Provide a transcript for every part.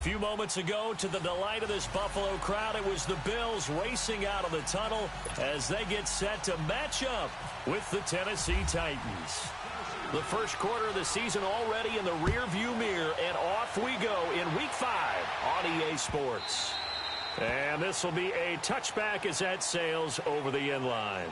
Few moments ago, to the delight of this Buffalo crowd, it was the Bills racing out of the tunnel as they get set to match up with the Tennessee Titans. The first quarter of the season already in the rearview mirror, and off we go in Week 5 on EA Sports. And this will be a touchback as that sails over the end line.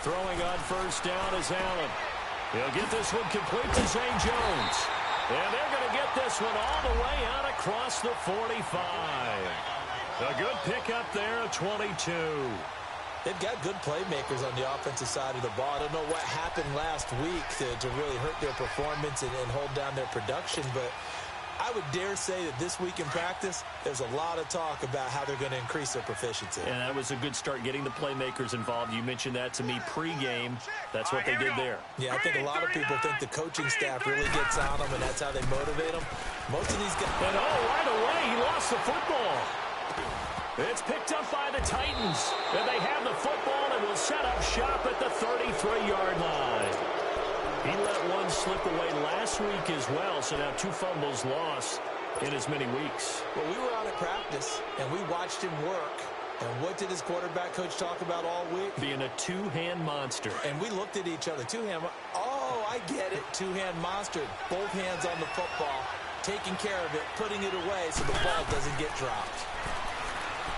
Throwing on first down is Allen. He'll get this one complete to Zay Jones. And they're going to get this one all the way out across the 45. A good pickup there of 22. They've got good playmakers on the offensive side of the ball. I don't know what happened last week to really hurt their performance and hold down their production, but I would dare say that this week in practice, there's a lot of talk about how they're going to increase their proficiency. And that was a good start getting the playmakers involved. You mentioned that to me pregame. That's what they did there. Yeah, I think a lot of people think the coaching staff really gets on them, and that's how they motivate them. Most of these guys... And right away, he lost the football. It's picked up by the Titans. And they have the football and will set up shop at the 33-yard line. He let one slip away last week as well, so now 2 fumbles lost in as many weeks. Well, we were out at practice, and we watched him work. And what did his quarterback coach talk about all week? Being a two-hand monster. And we looked at each other. Two-hand, oh, I get it. Two-hand monster. Both hands on the football, taking care of it, putting it away so the ball doesn't get dropped.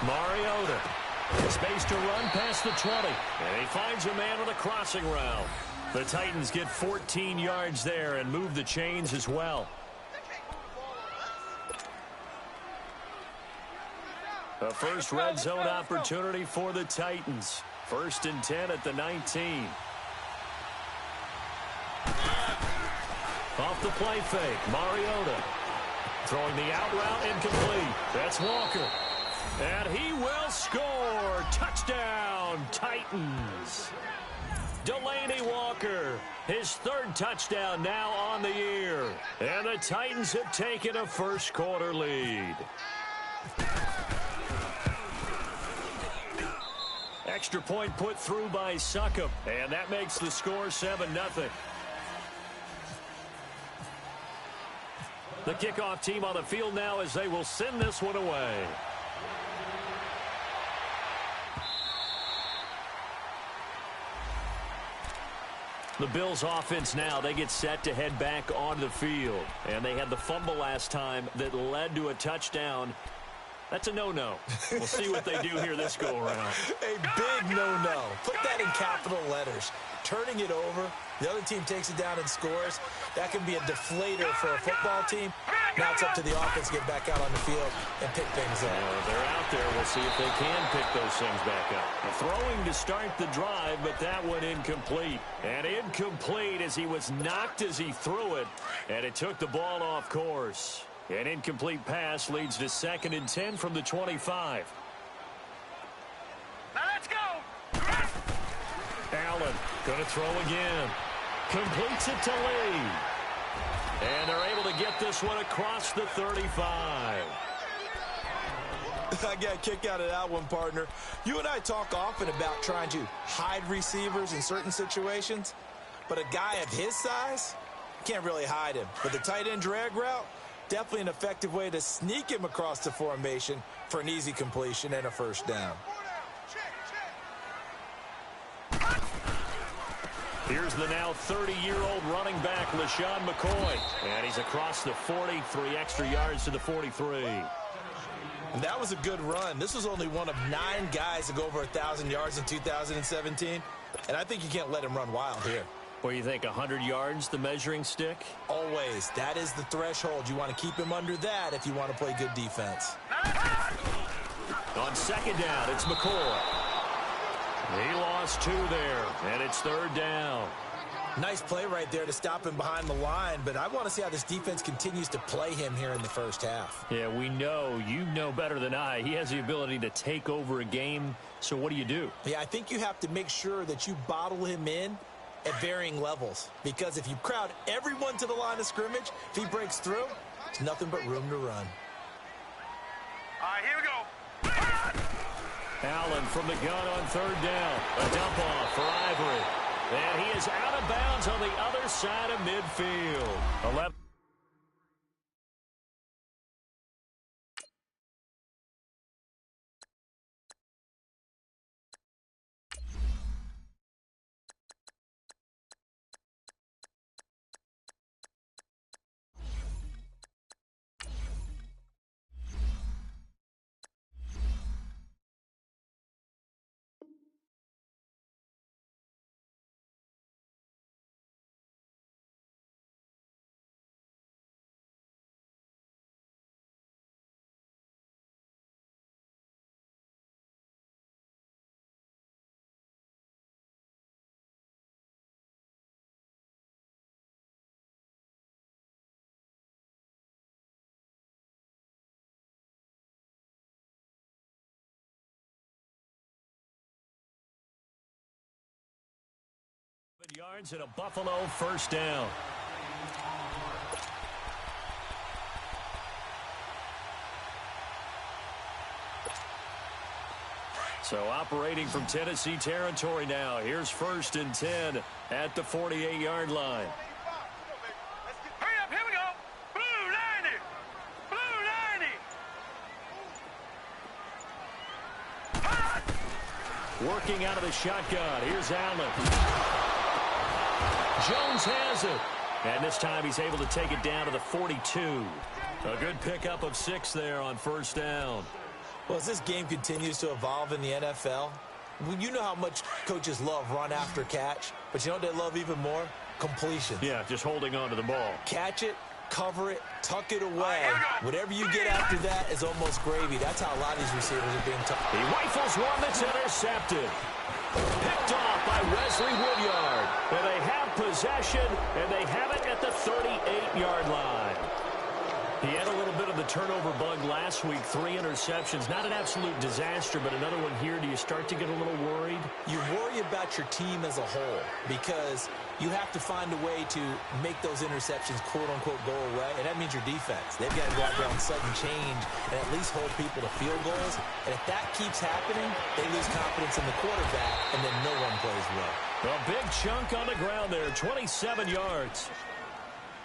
Mariota. Space to run past the 20. And he finds a man with a crossing route. The Titans get 14 yards there and move the chains as well. A first red zone opportunity for the Titans. 1st and 10 at the 19. Off the play fake, Mariota. Throwing the out route incomplete. That's Walker. And he will score. Touchdown, Titans. Delaney Walker, his 3rd touchdown now on the year. And the Titans have taken a first quarter lead. Extra point put through by Succop, and that makes the score 7-0. The kickoff team on the field now as they will send this one away. The Bills offense now, they get set to head back onto the field. And they had the fumble last time that led to a touchdown. That's a no-no. We'll see what they do here this go-around. A big no-no. Put that in capital letters. Turning it over, the other team takes it down and scores. That can be a deflator for a football team. Now it's up to the offense to get back out on the field and pick things up. They're out there. We'll see if they can pick those things back up. Throwing to start the drive, but that one incomplete. And incomplete as he was knocked as he threw it. And it took the ball off course. An incomplete pass leads to 2nd and 10 from the 25. Now let's go. Allen going to throw again. Completes it to Lee. And they're able to get this one across the 35. I got a kick out of that one, partner. You and I talk often about trying to hide receivers in certain situations, but a guy of his size, can't really hide him. But the tight end drag route, definitely an effective way to sneak him across the formation for an easy completion and a first down. Here's the now 30-year-old running back, LaShawn McCoy. And he's across the 40, 3 extra yards to the 43. And that was a good run. This was only one of 9 guys to go over 1,000 yards in 2017. And I think you can't let him run wild here. What do you think, 100 yards, the measuring stick? Always. That is the threshold. You want to keep him under that if you want to play good defense. On 2nd down, it's McCoy. loss 2 there, and it's 3rd down. Nice play right there to stop him behind the line, but I want to see how this defense continues to play him here in the first half. Yeah, we know. You know better than I. He has the ability to take over a game, so what do? Yeah, I think you have to make sure that you bottle him in at varying levels, because if you crowd everyone to the line of scrimmage, if he breaks through, there's nothing but room to run. All right, here we go. Allen from the gun on 3rd down. A dump off for Ivory. And he is out of bounds on the other side of midfield. 11. Yards and a Buffalo 1st down. So operating from Tennessee territory now. Here's 1st and 10 at the 48-yard line. Hurry up, here we go. Blue 90. Blue 90. Working out of the shotgun. Here's Allen. Jones has it. And this time he's able to take it down to the 42. A good pickup of 6 there on 1st down. Well, as this game continues to evolve in the NFL, you know how much coaches love run after catch, but you know what they love even more? Completion. Yeah, just holding on to the ball. Catch it, cover it, tuck it away. Whatever you get after that is almost gravy. That's how a lot of these receivers are being taught. He rifles one that's intercepted. Picked off by Wesley Woodyard. And they have possession, and they have it at the 38-yard line. He had a little bit of the turnover bug last week, 3 interceptions. Not an absolute disaster, but another one here. Do you start to get a little worried? You worry about your team as a whole because you have to find a way to make those interceptions, quote-unquote, go away, and that means your defense. They've got to go out there on sudden change and at least hold people to field goals. And if that keeps happening, they lose confidence in the quarterback, and then no one plays well. A big chunk on the ground there, 27 yards.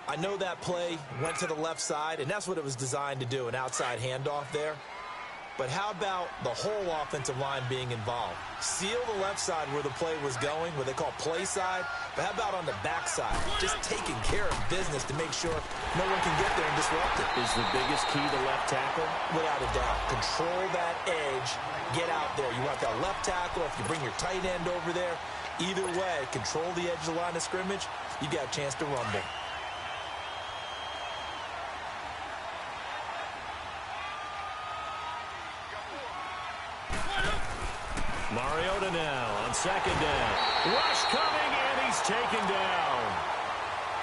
I know that play went to the left side, and that's what it was designed to do, an outside handoff there. But how about the whole offensive line being involved? Seal the left side where the play was going, what they call play side, but how about on the back side? Just taking care of business to make sure no one can get there and disrupt it. Is the biggest key the left tackle? Without a doubt. Control that edge, get out there. You want that left tackle, if you bring your tight end over there, either way, control the edge of the line of scrimmage, you got a chance to rumble. Mariota now on 2nd down. Rush coming, and he's taken down.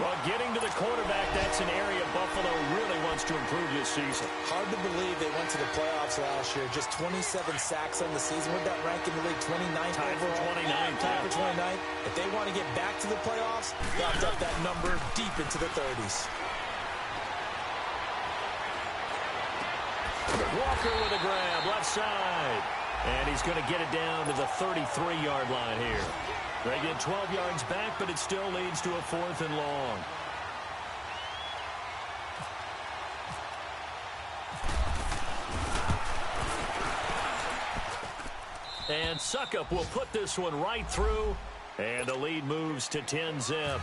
Well, getting to the quarterback, that's an area Buffalo really wants to improve this season. Hard to believe they went to the playoffs last year. Just 27 sacks on the season. What that rank in the league? 29th Tied for 29th. Tied for 29th. If they want to get back to the playoffs, dropped up that number deep into the 30s. Walker with a grab, left side. And he's going to get it down to the 33-yard line here. They get 12 yards back, but it still leads to a 4th and long. And Suckup will put this one right through, and the lead moves to 10-zip.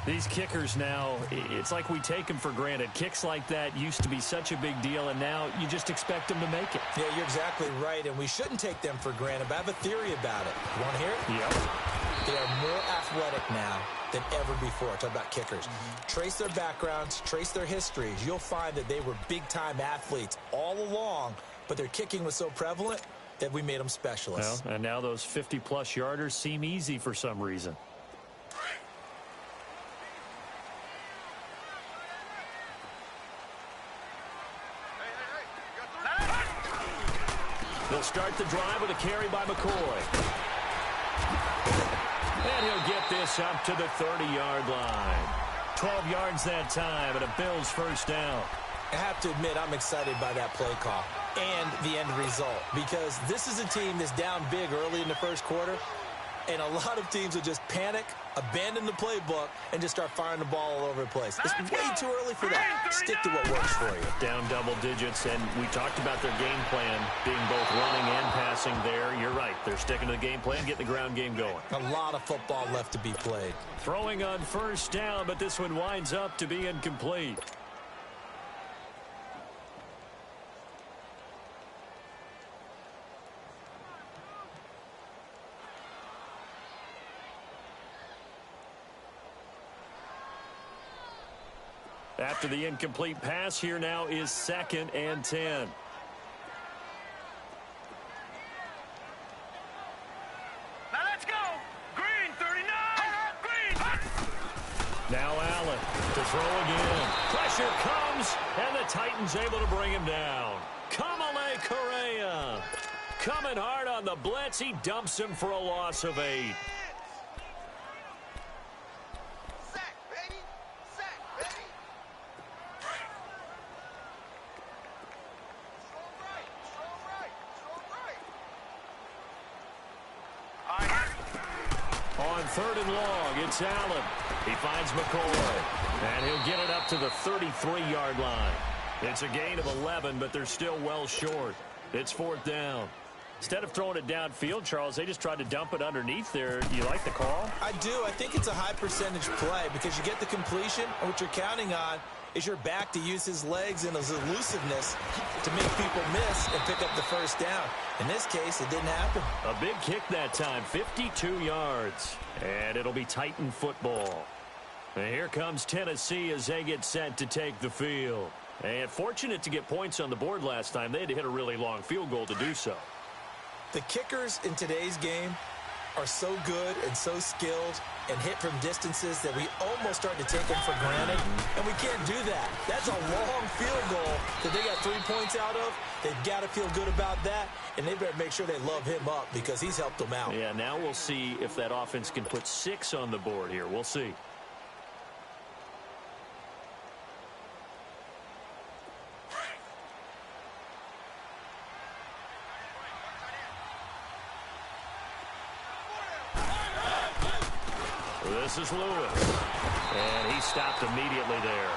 These kickers now, it's like we take them for granted. Kicks like that used to be such a big deal, and now you just expect them to make it. Yeah, you're exactly right, and we shouldn't take them for granted, but I have a theory about it. You want to hear it? Yep. They are more athletic now than ever before. Talk about kickers. Trace their backgrounds, trace their histories. You'll find that they were big-time athletes all along, but their kicking was so prevalent, that we made them specialists. Well, and now those 50-plus yarders seem easy for some reason. They'll start the drive with a carry by McCoy. And he'll get this up to the 30-yard line. 12 yards that time, and a Bills first down. I have to admit, I'm excited by that play call and the end result, because this is a team that's down big early in the first quarter, and a lot of teams will just panic, abandon the playbook, and just start firing the ball all over the place. It's way too early for that. Stick to what works for you. Down double digits, and we talked about their game plan being both running and passing there. You're right. They're sticking to the game plan, getting the ground game going. A lot of football left to be played. Throwing on first down, but this one winds up to be incomplete. After the incomplete pass, here now is 2nd and 10. Now let's go. Green, 39. Green. Now Allen to throw again. Pressure comes, and the Titans able to bring him down. Kamale Correa coming hard on the blitz. He dumps him for a loss of 8. On 3rd and long, it's Allen. He finds McCoy, and he'll get it up to the 33-yard line. It's a gain of 11, but they're still well short. It's 4th down. Instead of throwing it downfield, Charles, they just tried to dump it underneath there. You like the call? I do. I think it's a high percentage play because you get the completion, and what you're counting on is your back to use his legs and his elusiveness to make people miss and pick up the first down. In this case, it didn't happen. A big kick that time, 52 yards. And it'll be Titan football. And here comes Tennessee as they get set to take the field. And fortunate to get points on the board last time. They had to hit a really long field goal to do so. The kickers in today's game are so good and so skilled and hit from distances that we almost start to take them for granted, and we can't do that. That's a long field goal that they got 3 points out of. They've got to feel good about that, and they better make sure they love him up because he's helped them out. Yeah, now we'll see if that offense can put 6 on the board here. We'll see. This is Lewis, and he stopped immediately there.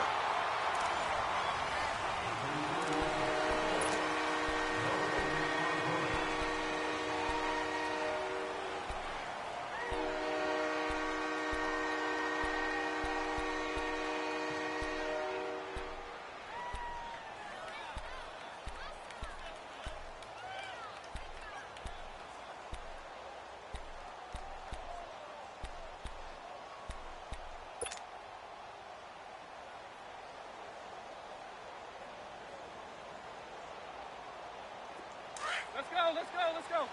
Let's go, let's go, let's go.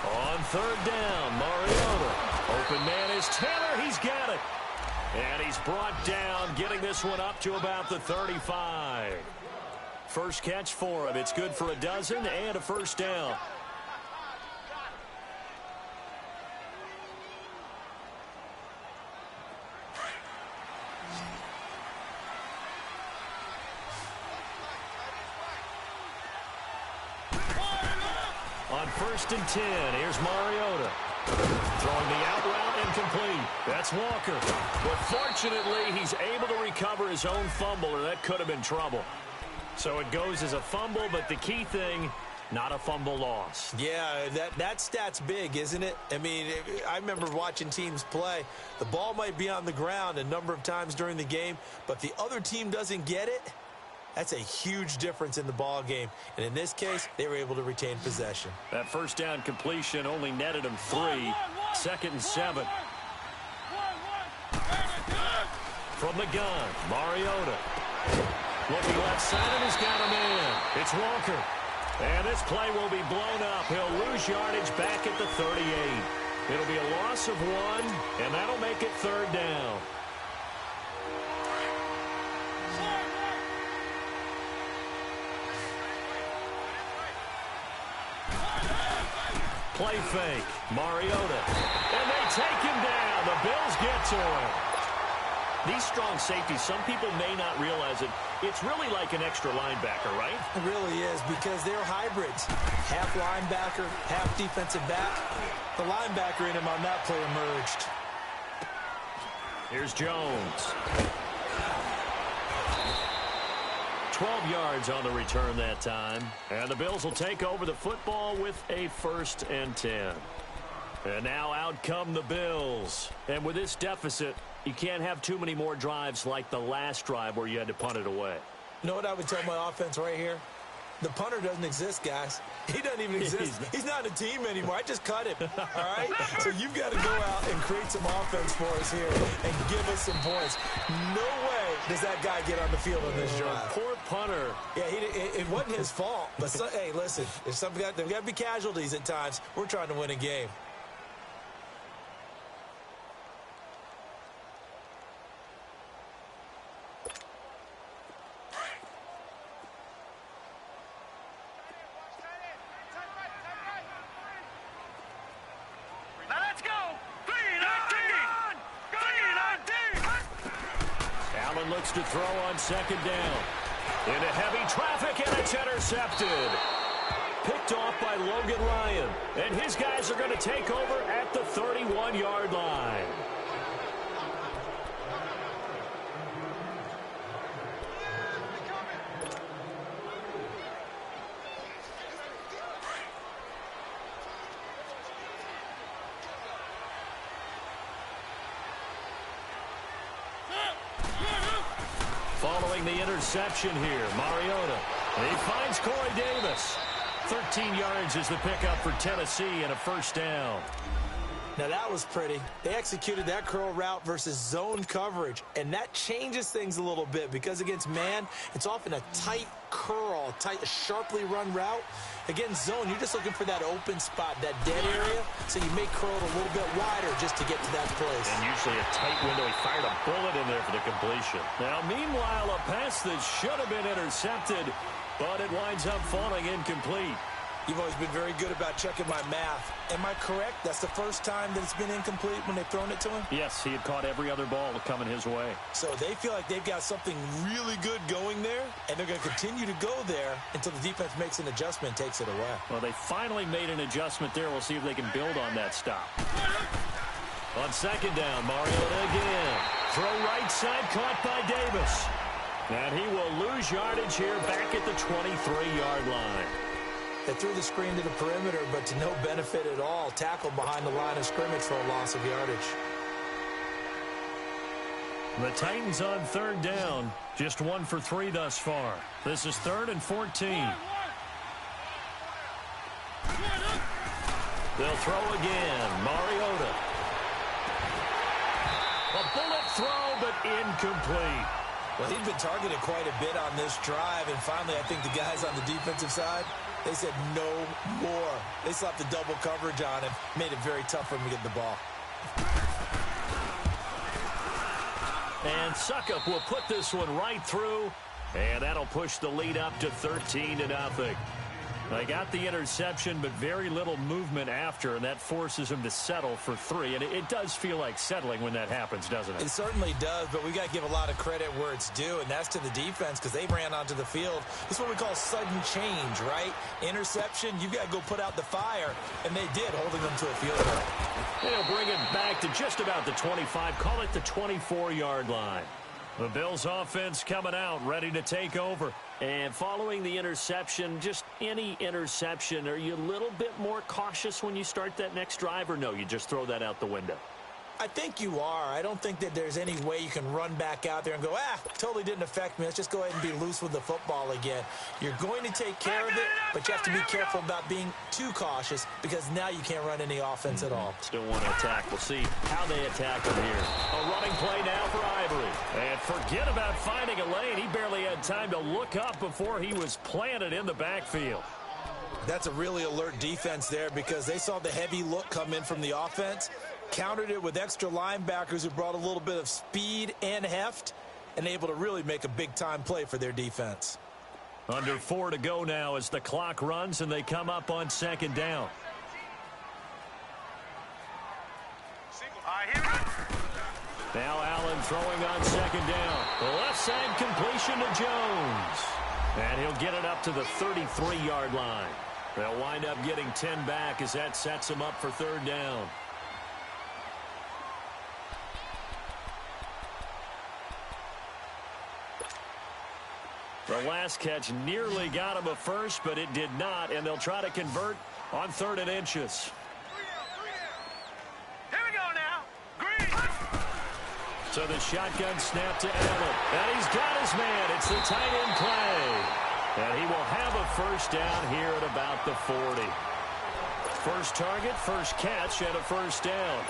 On 3rd down, Mariota. Open man is Taylor. He's got it. And he's brought down, getting this one up to about the 35. First catch for him. It's good for a dozen and a first down. On 1st and 10, here's Mariota. Throwing the out route incomplete. That's Walker. But fortunately, he's able to recover his own fumble, or that could have been trouble. So it goes as a fumble, but the key thing, not a fumble loss. Yeah, that stat's big, isn't it? I mean, I remember watching teams play. The ball might be on the ground a number of times during the game, but if the other team doesn't get it, that's a huge difference in the ball game. And in this case, they were able to retain possession. That first down completion only netted him 3. 2nd and 7. From From the gun, Mariota. Looking left side, and he's got a man. It's Walker. And this play will be blown up. He'll lose yardage back at the 38. It'll be a loss of 1, and that'll make it 3rd down. Play fake, Mariota. And they take him down. The Bills get to him. These strong safeties, some people may not realize it. It's really like an extra linebacker, right? It really is, because they're hybrids. Half linebacker, half defensive back. The linebacker in him on that play emerged. Here's Jones. 12 yards on the return that time. And the Bills will take over the football with a 1st and 10. And now out come the Bills. And with this deficit, you can't have too many more drives like the last drive where you had to punt it away. You know what I would tell my offense right here? The punter doesn't exist, guys. He doesn't even exist. He's not a team anymore. I just cut him, all right? So you've got to go out and create some offense for us here and give us some points. No way does that guy get on the field on this drive. Poor punter. Yeah, it wasn't his fault. But, hey, listen, there's got to be casualties at times. We're trying to win a game. Looks to throw on 2nd down. Into heavy traffic, and it's intercepted. Picked off by Logan Ryan. And his guys are going to take over at the 31-yard line. Following the interception here, Mariota. He finds Corey Davis. 13 yards is the pickup for Tennessee and a 1st down. Now, that was pretty. They executed that curl route versus zone coverage, and that changes things a little bit because against man, it's often a tight curl, sharply run route. Against zone, you're just looking for that open spot, that dead area, so you may curl it a little bit wider just to get to that place. And usually a tight window. He fired a bullet in there for the completion. Now, meanwhile, a pass that should have been intercepted, but it winds up falling incomplete. You've always been very good about checking my math. Am I correct? That's the first time that it's been incomplete when they've thrown it to him? Yes, he had caught every other ball coming his way. So they feel like they've got something really good going there, and they're going to continue to go there until the defense makes an adjustment and takes it away. Well, they finally made an adjustment there. We'll see if they can build on that stop. On 2nd down, Mariota again. Throw right side, caught by Davis. And he will lose yardage here back at the 23-yard line. They threw the screen to the perimeter, but to no benefit at all. Tackled behind the line of scrimmage for a loss of yardage. The Titans on 3rd down. Just 1 for 3 thus far. This is 3rd and 14. They'll throw again. Mariota. A bullet throw, but incomplete. Well, he'd been targeted quite a bit on this drive, and finally I think the guys on the defensive side, they said no more. They slapped the double coverage on him, made it very tough for him to get the ball. And Suckup will put this one right through, and that'll push the lead up to 13-0. They got the interception, but very little movement after, and that forces him to settle for 3. And it does feel like settling when that happens, doesn't it? It certainly does, but we got to give a lot of credit where it's due, and that's to the defense because they ran onto the field. This is what we call sudden change, right? Interception, you got to go put out the fire, and they did, holding them to a field goal. They'll bring it back to just about the 25, call it the 24-yard line. The Bills offense coming out, ready to take over. And following the interception, just any interception, are you a little bit more cautious when you start that next drive, or no, you just throw that out the window? I think you are. I don't think that there's any way you can run back out there and go, totally didn't affect me. Let's just go ahead and be loose with the football again. You're going to take care of it, but you have to be careful about being too cautious because now you can't run any offense at all. Still want to attack. We'll see how they attack him here. A running play now for Ivory. And forget about finding a lane. He barely had time to look up before he was planted in the backfield. That's a really alert defense there because they saw the heavy look come in from the offense, countered it with extra linebackers who brought a little bit of speed and heft, and able to really make a big-time play for their defense. Under 4 to go now as the clock runs and they come up on second down. Now Allen throwing on second down. The left side completion to Jones. And he'll get it up to the 33-yard line. They'll wind up getting 10 back as that sets them up for third down. The last catch nearly got him a first, but it did not, and they'll try to convert on 3rd and inches. Here we go now. Green. So the shotgun snap to Allen. And he's got his man. It's the tight end play. And he will have a first down here at about the 40. First target, first catch, and a first down.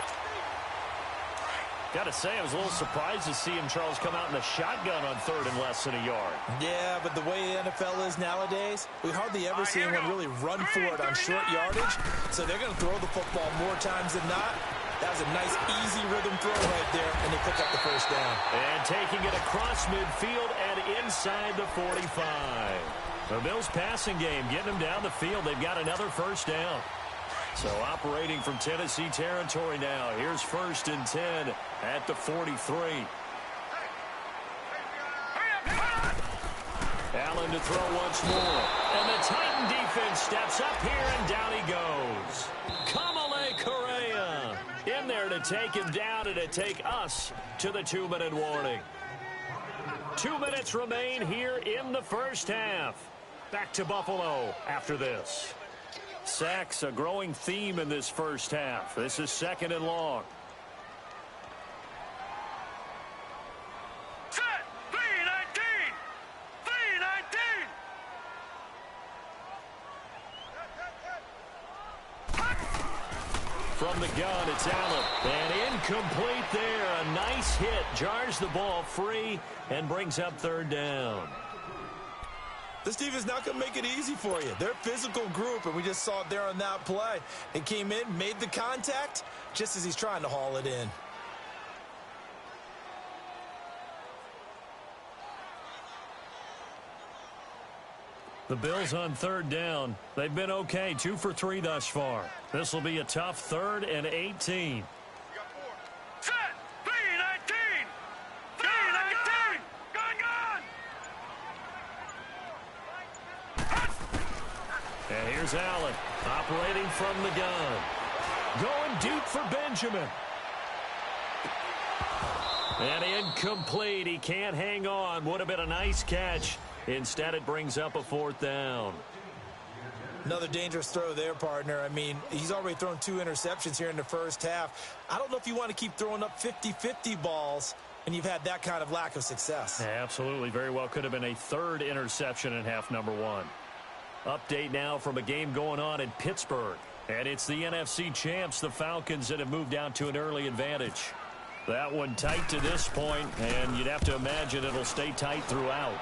Got to say, I was a little surprised to see him, Charles, come out in the shotgun on 3rd and less than a yard. Yeah, but the way the NFL is nowadays, we hardly ever see anyone really run for it on short yardage. So they're going to throw the football more times than not. That was a nice, easy rhythm throw right there, and they pick up the first down. And taking it across midfield and inside the 45. The Bills passing game, getting them down the field. They've got another first down. So operating from Tennessee territory now. Here's 1st and 10 at the 43. Allen to throw once more. And the Titan defense steps up here, and down he goes. Kamale Correa in there to take him down and to take us to the 2-minute warning. 2 minutes remain here in the first half. Back to Buffalo after this. Sacks, a growing theme in this first half. This is 2nd and long. Set. 319. 319. From the gun, it's Allen. And incomplete there. A nice hit. Jars the ball free and brings up 3rd down. This defense not going to make it easy for you. They're a physical group, and we just saw it there on that play. It came in, made the contact, just as he's trying to haul it in. The Bills on 3rd down. They've been okay, 2 for 3 thus far. This will be a tough 3rd and 18. Set. 319. 319. Gone. And here's Allen, operating from the gun. Going deep for Benjamin. And incomplete. He can't hang on. Would have been a nice catch. Instead, it brings up a 4th down. Another dangerous throw there, partner. I mean, he's already thrown 2 interceptions here in the first half. I don't know if you want to keep throwing up 50-50 balls, and you've had that kind of lack of success. Absolutely. Very well could have been a 3rd interception in half number 1. Update now from a game going on in Pittsburgh. And it's the NFC champs, the Falcons, that have moved down to an early advantage. That one tight to this point, and you'd have to imagine it'll stay tight throughout.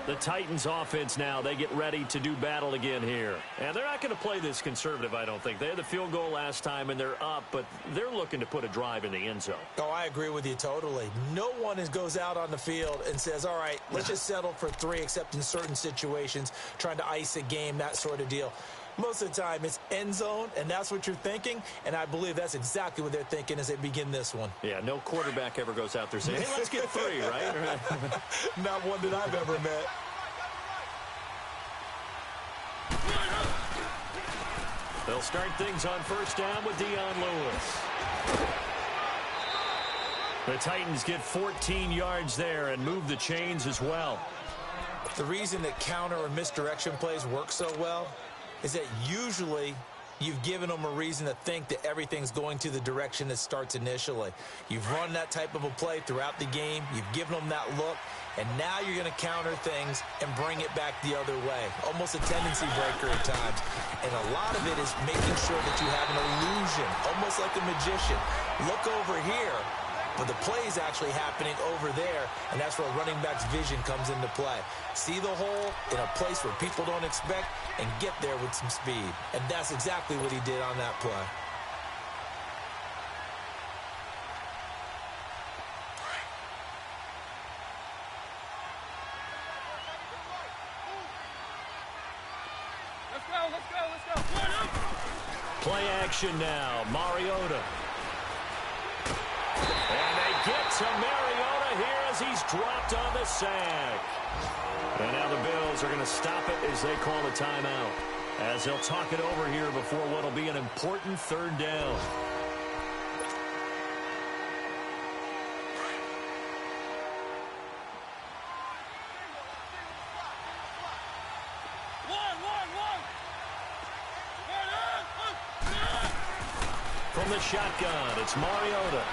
The Titans offense now, they get ready to do battle again here. And they're not going to play this conservative, I don't think. They had the field goal last time, and they're up, but they're looking to put a drive in the end zone. Oh, I agree with you totally. No one goes out on the field and says, all right, let's just settle for 3, except in certain situations, trying to ice a game, that sort of deal. Most of the time, it's end zone, and that's what you're thinking, and I believe that's exactly what they're thinking as they begin this one. Yeah, no quarterback ever goes out there saying, hey, let's get 3, right? Not one that I've ever met. They'll start things on first down with Dion Lewis. The Titans get 14 yards there and move the chains as well. The reason that counter or misdirection plays work so well is that usually you've given them a reason to think that everything's going to the direction it starts initially. You've run that type of a play throughout the game. You've given them that look, and now you're going to counter things and bring it back the other way. Almost a tendency breaker at times. And a lot of it is making sure that you have an illusion, almost like a magician. Look over here, but the play is actually happening over there, and that's where a running back's vision comes into play. See the hole in a place where people don't expect and get there with some speed. And that's exactly what he did on that play. Let's go. Play action now. Mariota. And they get to Mariota here as he's dropped on the sack. And now the Bills are going to stop it as they call a timeout, as they'll talk it over here before what will be an important third down. From the shotgun, it's Mariota.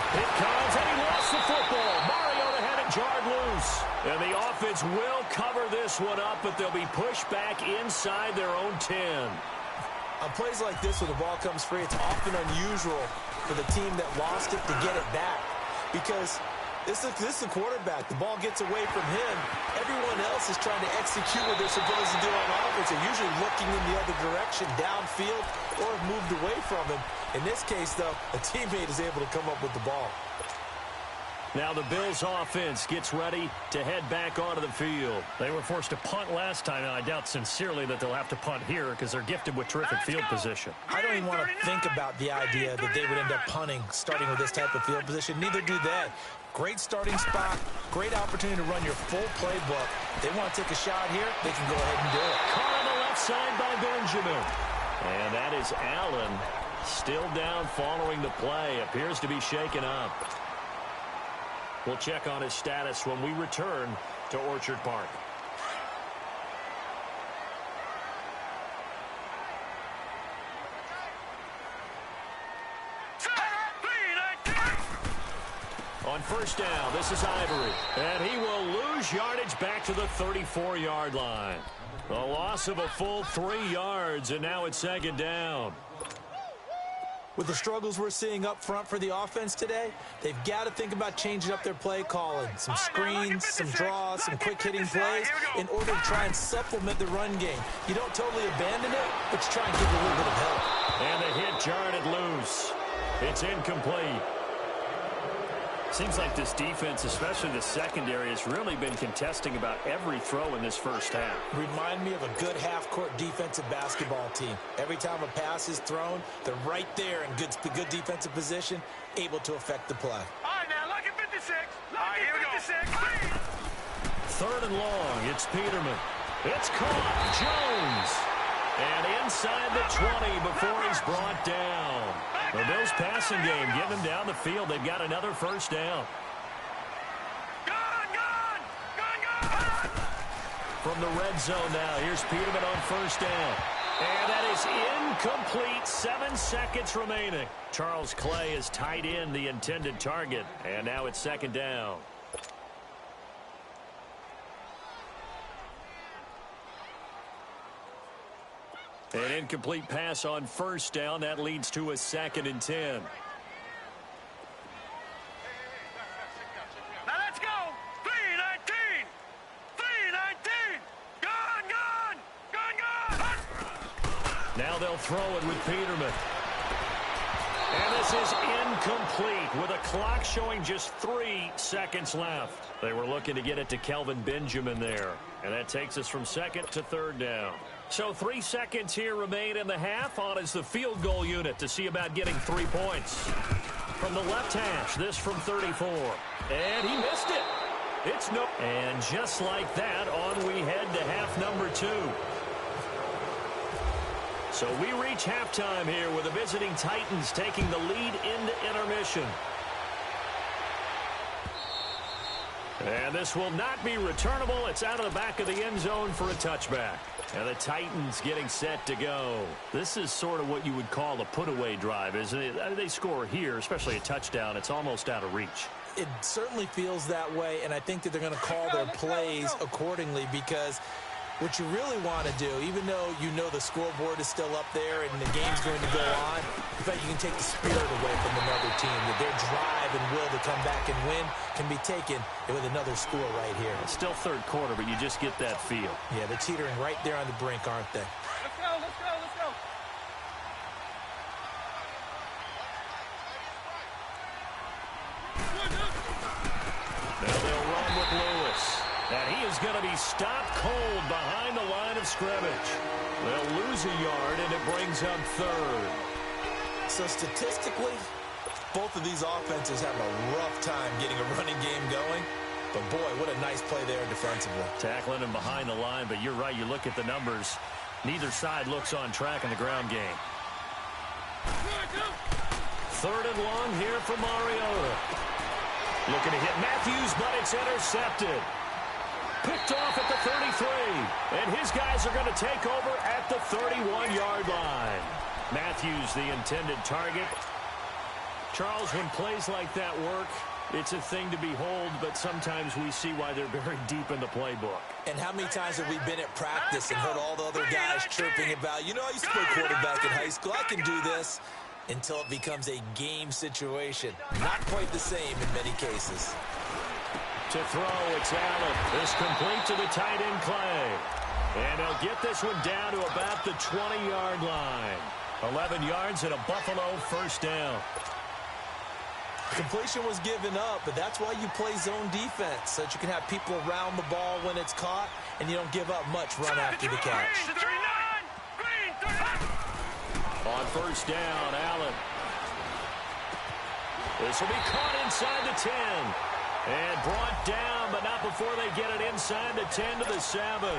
It comes, and he lost the football. Mariota had it jarred loose. And the offense will cover this one up, but they'll be pushed back inside their own 10. On plays like this where the ball comes free, it's often unusual for the team that lost it to get it back. Because this is the quarterback. The ball gets away from him. Everyone else is trying to execute what they're supposed to do on offense. They're usually looking in the other direction, downfield, or have moved away from him. In this case, though, a teammate is able to come up with the ball. Now the Bills offense gets ready to head back onto the field. They were forced to punt last time, and I doubt sincerely that they'll have to punt here because they're gifted with terrific field position. I don't even want to think about the idea that they would end up punting starting with this type of field position. Neither do they. Great starting spot, great opportunity to run your full playbook. They want to take a shot here, they can go ahead and do it. Caught on the left side by Benjamin. And that is Allen, still down following the play. Appears to be shaken up. We'll check on his status when we return to Orchard Park. On first down, this is Ivory. And he will lose yardage back to the 34-yard line. A loss of a full 3 yards, and now it's second down. With the struggles we're seeing up front for the offense today, they've got to think about changing up their play calling. Some screens, some draws, some quick-hitting plays in order to try and supplement the run game. You don't totally abandon it, but you try and give it a little bit of help. And the hit jarred it loose. It's incomplete. Seems like this defense, especially the secondary, has really been contesting about every throw in this first half. Remind me of a good half-court defensive basketball team. Every time a pass is thrown, they're right there in good defensive position, able to affect the play. All right, now, look at 56. Look at 56. Third and long, it's Peterman. It's caught. Jones. And inside the 20 before he's brought down. The Bills passing game getting them down the field. They've got another first down. Gone! From the red zone now, here's Peterman on first down. And that is incomplete. 7 seconds remaining. Charles Clay is tied in the intended target. And now it's second down. An incomplete pass on first down. That leads to a 2nd and 10. Now let's go. 3-19. 3-19. Gone. Now they'll throw it with Peterman. And this is incomplete with a clock showing just 3 seconds left. They were looking to get it to Kelvin Benjamin there. And that takes us from 2nd to 3rd down. So 3 seconds here remain in the half. On is the field goal unit to see about getting 3 points. From the left hash, this from 34. And he missed it. It's no. And just like that, on we head to half number 2. So we reach halftime here with the visiting Titans taking the lead into intermission. And this will not be returnable. It's out of the back of the end zone for a touchback. And the Titans getting set to go. This is sort of what you would call a put-away drive, isn't it? They score here, especially a touchdown. It's almost out of reach. It certainly feels that way, and I think that they're going to call their plays accordingly, because what you really want to do, even though you know the scoreboard is still up there and the game's going to go on, in fact, you can take the spirit away from another team, that their drive and will to come back and win can be taken with another score right here. It's still third quarter, but you just get that feel. Yeah, they're teetering right there on the brink, aren't they? Let's go, let's go, let's go. Now they'll run with Lewis. And he is going to be stopped cold behind the line of scrimmage. They'll lose a yard, and it brings up third. So statistically, both of these offenses have a rough time getting a running game going. But, boy, what a nice play there defensively. Tackling him behind the line, but you're right. You look at the numbers. Neither side looks on track in the ground game. Third and long here for Mariota. Looking to hit Matthews, but it's intercepted. Picked off at the 33. And his guys are going to take over at the 31-yard line. Matthews, the intended target. Charles, when plays like that work, it's a thing to behold, but sometimes we see why they're very deep in the playbook. And how many times have we been at practice and heard all the other guys chirping about, you know, I used to play quarterback in high school, I can do this, until it becomes a game situation. Not quite the same in many cases. To throw, it's Allen. This complete to the tight end, Clay. And he'll get this one down to about the 20-yard line. 11 yards and a Buffalo first down. Completion was given up, but that's why you play zone defense, so that you can have people around the ball when it's caught, and you don't give up much run after the catch. On first down, Allen. This will be caught inside the 10. And brought down, but not before they get it inside the 10 to the 7.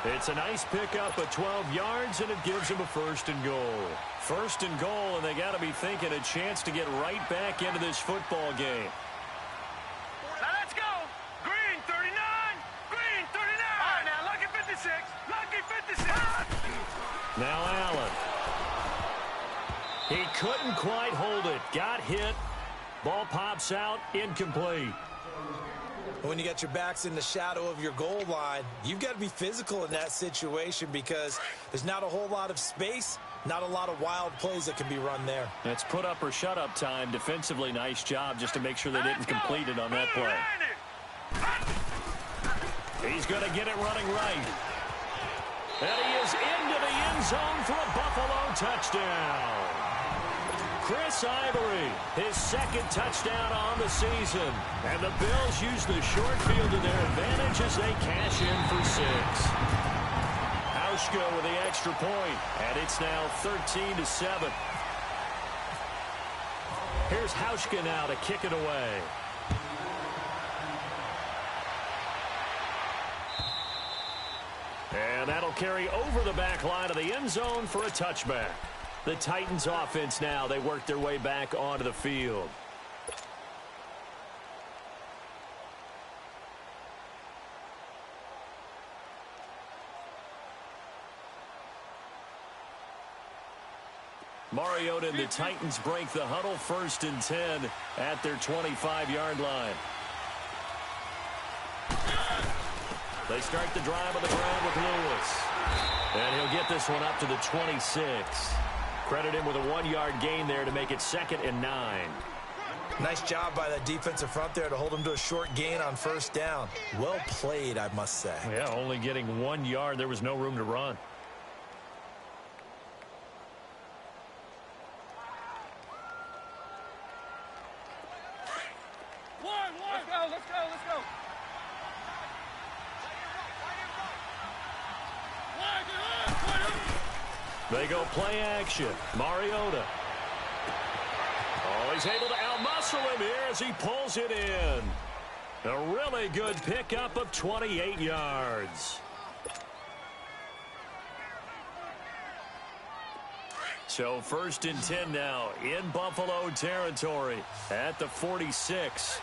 It's a nice pickup of 12 yards, and it gives them a first and goal. First and goal, and they got to be thinking a chance to get right back into this football game. Now let's go. Green 39. Green 39. All right, now lucky 56. Lucky 56. Now Allen. He couldn't quite hold it. Got hit. Ball pops out. Incomplete. When you got your backs in the shadow of your goal line, you've got to be physical in that situation, because there's not a whole lot of space, not a lot of wild plays that can be run there. That's put up or shut up time. Defensively, nice job just to make sure they didn't complete it on that play. He's going to get it running right. And he is into the end zone for a Buffalo touchdown. Chris Ivory, his second touchdown on the season. And the Bills use the short field to their advantage as they cash in for 6. Hauschka with the extra point, and it's now 13-7. Here's Hauschka now to kick it away. And that'll carry over the back line of the end zone for a touchback. The Titans offense now, they work their way back onto the field. Mariota and the Titans break the huddle, 1st and 10 at their 25-yard line. They start the drive on the ground with Lewis. And he'll get this one up to the 26. Credit him with a 1-yard gain there to make it 2nd and 9. Nice job by that defensive front there to hold him to a short gain on first down. Well played, I must say. Yeah, only getting 1 yard. There was no room to run. Let's go, let's go, let's go. They go play action. Mariota. Oh, he's able to outmuscle him here as he pulls it in. A really good pickup of 28 yards. So 1st and 10 now in Buffalo territory at the 46.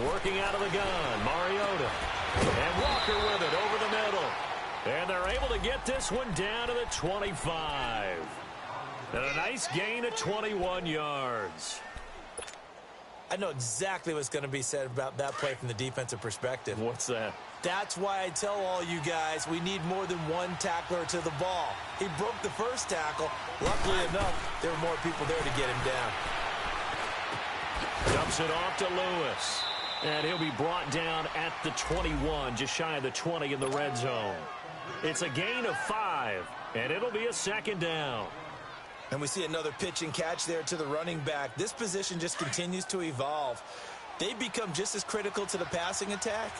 Working out of the gun, Mariota. And Walker with it over the middle. And they're able to get this one down to the 25. And a nice gain of 21 yards. I know exactly what's going to be said about that play from the defensive perspective. What's that? That's why I tell all you guys we need more than one tackler to the ball. He broke the first tackle. Luckily enough, there were more people there to get him down. Dumps it off to Lewis. And he'll be brought down at the 21, just shy of the 20 in the red zone. It's a gain of 5, and it'll be a second down. And we see another pitch and catch there to the running back. This position just continues to evolve. They become just as critical to the passing attack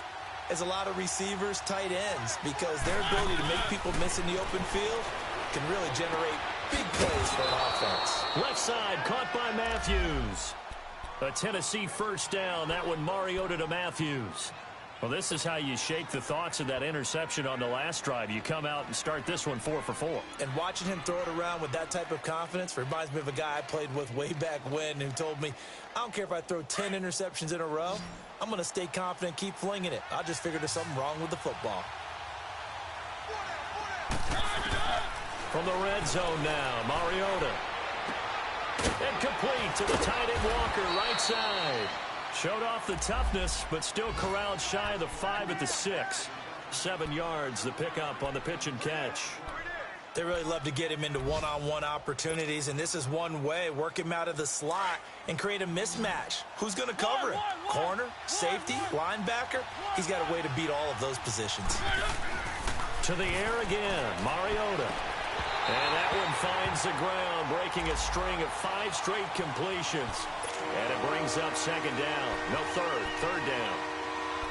as a lot of receivers, tight ends, because their ability to make people miss in the open field can really generate big plays for an offense. Left side caught by Matthews. A Tennessee first down. That one Mariota to Matthews. Well, this is how you shake the thoughts of that interception on the last drive. You come out and start this one 4 for 4. And watching him throw it around with that type of confidence reminds me of a guy I played with way back when who told me, I don't care if I throw 10 interceptions in a row. I'm going to stay confident, keep flinging it. I just figured there's something wrong with the football. From the red zone now, Mariota. And complete to the tight end Walker, right side. Showed off the toughness, but still corralled shy of the 5 at the 6. 7 yards, the pickup on the pitch and catch. They really love to get him into one-on-one opportunities, and this is one way. Work him out of the slot and create a mismatch. Who's going to cover it? Corner, safety, linebacker? He's got a way to beat all of those positions. To the air again, Mariota. And that one finds the ground, breaking a string of 5 straight completions. And it brings up second down. No, third down.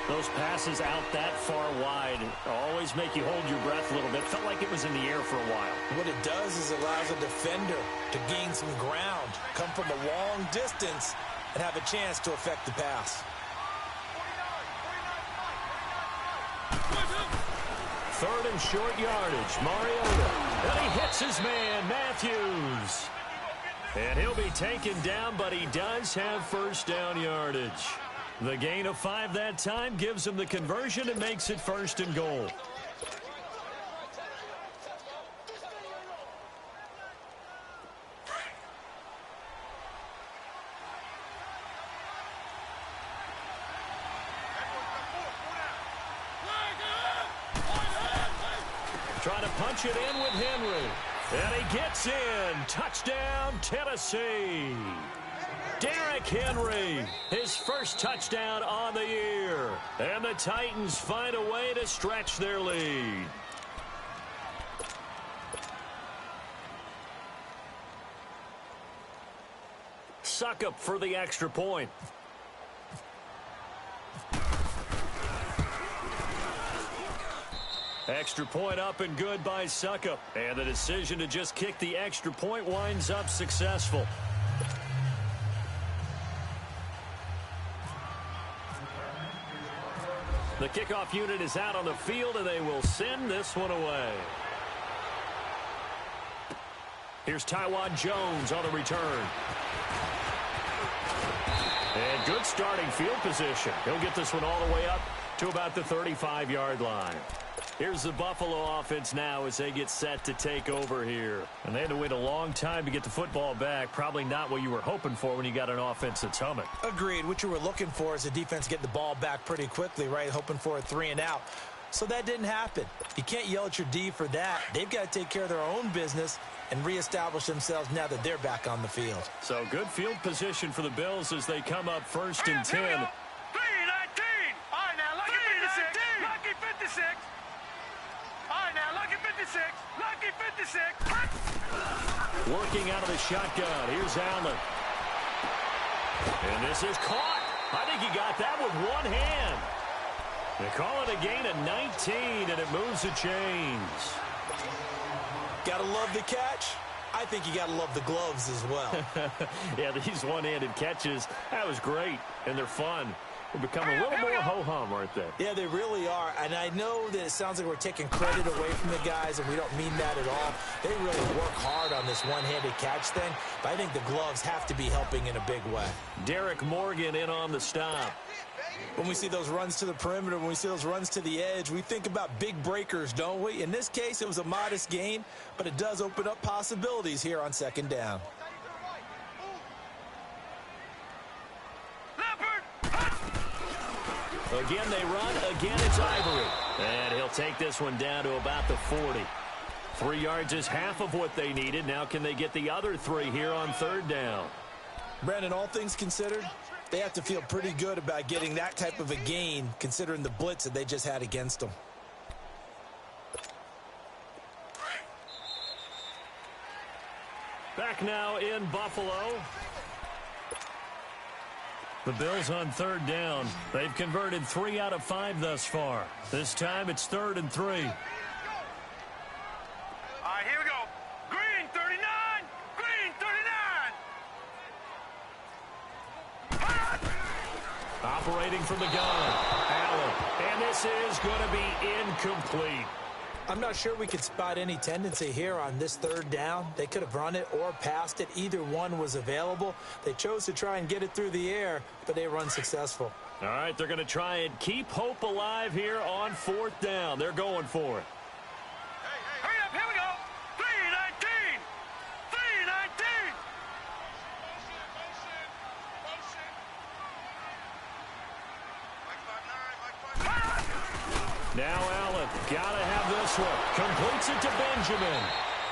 Those passes out that far wide always make you hold your breath a little bit. Felt like it was in the air for a while. What it does is allows a defender to gain some ground, come from a long distance, and have a chance to affect the pass. Third and short yardage, Mariota. And he hits his man, Matthews. And he'll be taken down, but he does have first down yardage. The gain of 5 that time gives him the conversion and makes it first and goal. Trying to punch it in with Henry. And he gets in. Touchdown, Tennessee. Derrick Henry, his first touchdown on the year. And the Titans find a way to stretch their lead. Succop for the extra point. Extra point up and good by Succop. And the decision to just kick the extra point winds up successful. The kickoff unit is out on the field, and they will send this one away. Here's Taiwan Jones on the return. And good starting field position. He'll get this one all the way up to about the 35-yard line. Here's the Buffalo offense now as they get set to take over here. And they had to wait a long time to get the football back. Probably not what you were hoping for when you got an offense that's humming. Agreed. What you were looking for is the defense get the ball back pretty quickly, right? Hoping for a 3 and out. So that didn't happen. You can't yell at your D for that. They've got to take care of their own business and reestablish themselves now that they're back on the field. So good field position for the Bills as they come up first and 10. 3-19. All right, now, lucky 56. Lucky 56. All right, now, lucky 56. Lucky 56. Working out of the shotgun. Here's Allen. And this is caught. I think he got that with one hand. They call it a gain of 19, and it moves the chains. Gotta love the catch. I think you gotta love the gloves as well. Yeah, these one-handed catches, that was great, and they're fun. will become a little more ho-hum, aren't they? Yeah, they really are. And I know that it sounds like we're taking credit away from the guys, and we don't mean that at all. They really work hard on this one-handed catch thing, but I think the gloves have to be helping in a big way. Derek Morgan in on the stop. When we see those runs to the perimeter, when we see those runs to the edge, we think about big breakers, don't we? In this case, it was a modest gain, but it does open up possibilities here on second down. Again, they run. Again, it's Ivory. And he'll take this one down to about the 40. 3 yards is half of what they needed. Now can they get the other 3 here on third down? Brandon, all things considered, they have to feel pretty good about getting that type of a gain, considering the blitz that they just had against them. Back now in Buffalo. The Bills on third down. They've converted 3 out of 5 thus far. This time it's 3rd and 3. All right, here we go. Green, 39. Green, 39. Operating from the gun. Allen. And this is going to be incomplete. I'm not sure we could spot any tendency here on this third down. They could have run it or passed it. Either one was available. They chose to try and get it through the air, but they were unsuccessful. All right, they're going to try and keep hope alive here on 4th down. They're going for it. Hurry up, here we go. 319. 319. Now Allen, gotta have this one. Completes it to Benjamin.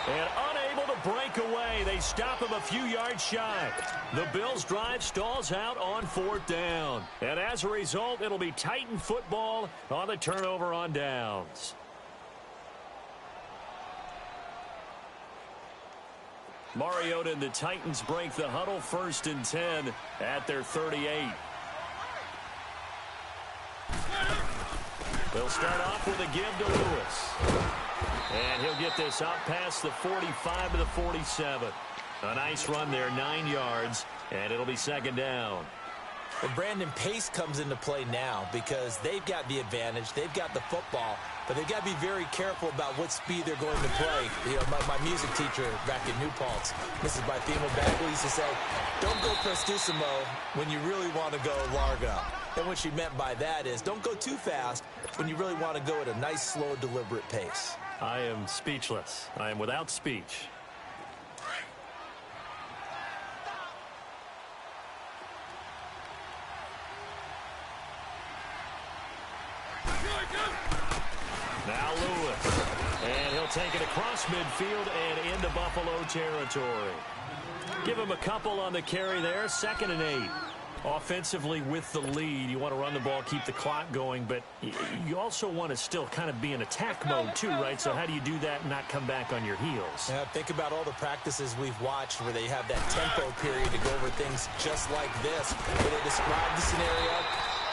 And unable to break away, they stop him a few yards shy. The Bills' drive stalls out on 4th down. And as a result, it'll be Titan football on the turnover on downs. Mariota and the Titans break the huddle, 1st and 10 at their 38. They'll start off with a give to Lewis. And he'll get this up past the 45 to the 47. A nice run there, 9 yards, and it'll be 2nd down. Well, Brandon, pace comes into play now because they've got the advantage. They've got the football, but they've got to be very careful about what speed they're going to play. You know, my music teacher back in New Paltz, Mrs. Bythema Bagley, used to say, don't go prestissimo when you really want to go largo. And what she meant by that is don't go too fast when you really want to go at a nice, slow, deliberate pace. I am speechless. I am without speech. Now Lewis. And he'll take it across midfield and into Buffalo territory. Give him a couple on the carry there. 2nd and 8. Offensively with the lead, you want to run the ball, keep the clock going, but you also want to still kind of be in attack mode too, right? So how do you do that and not come back on your heels? Yeah, think about all the practices we've watched where they have that tempo period to go over things just like this, where they describe the scenario,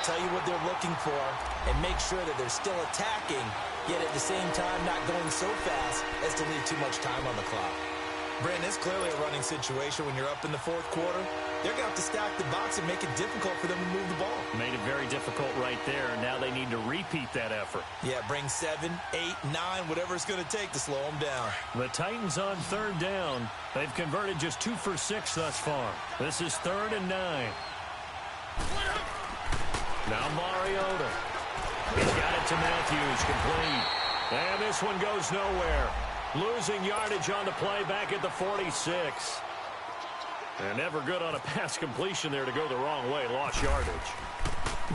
tell you what they're looking for, and make sure that they're still attacking, yet at the same time not going so fast as to leave too much time on the clock. Brandon, it's clearly a running situation when you're up in the 4th quarter. They're going to have to stack the box and make it difficult for them to move the ball. Made it very difficult right there. Now they need to repeat that effort. Yeah, bring 7, 8, 9, whatever it's going to take to slow them down. The Titans on 3rd down. They've converted just 2 for 6 thus far. This is 3rd and 9. Now Mariota. He's got it to Matthews, complete. And this one goes nowhere. Losing yardage on the play back at the 46. And never good on a pass completion there to go the wrong way. Lost yardage.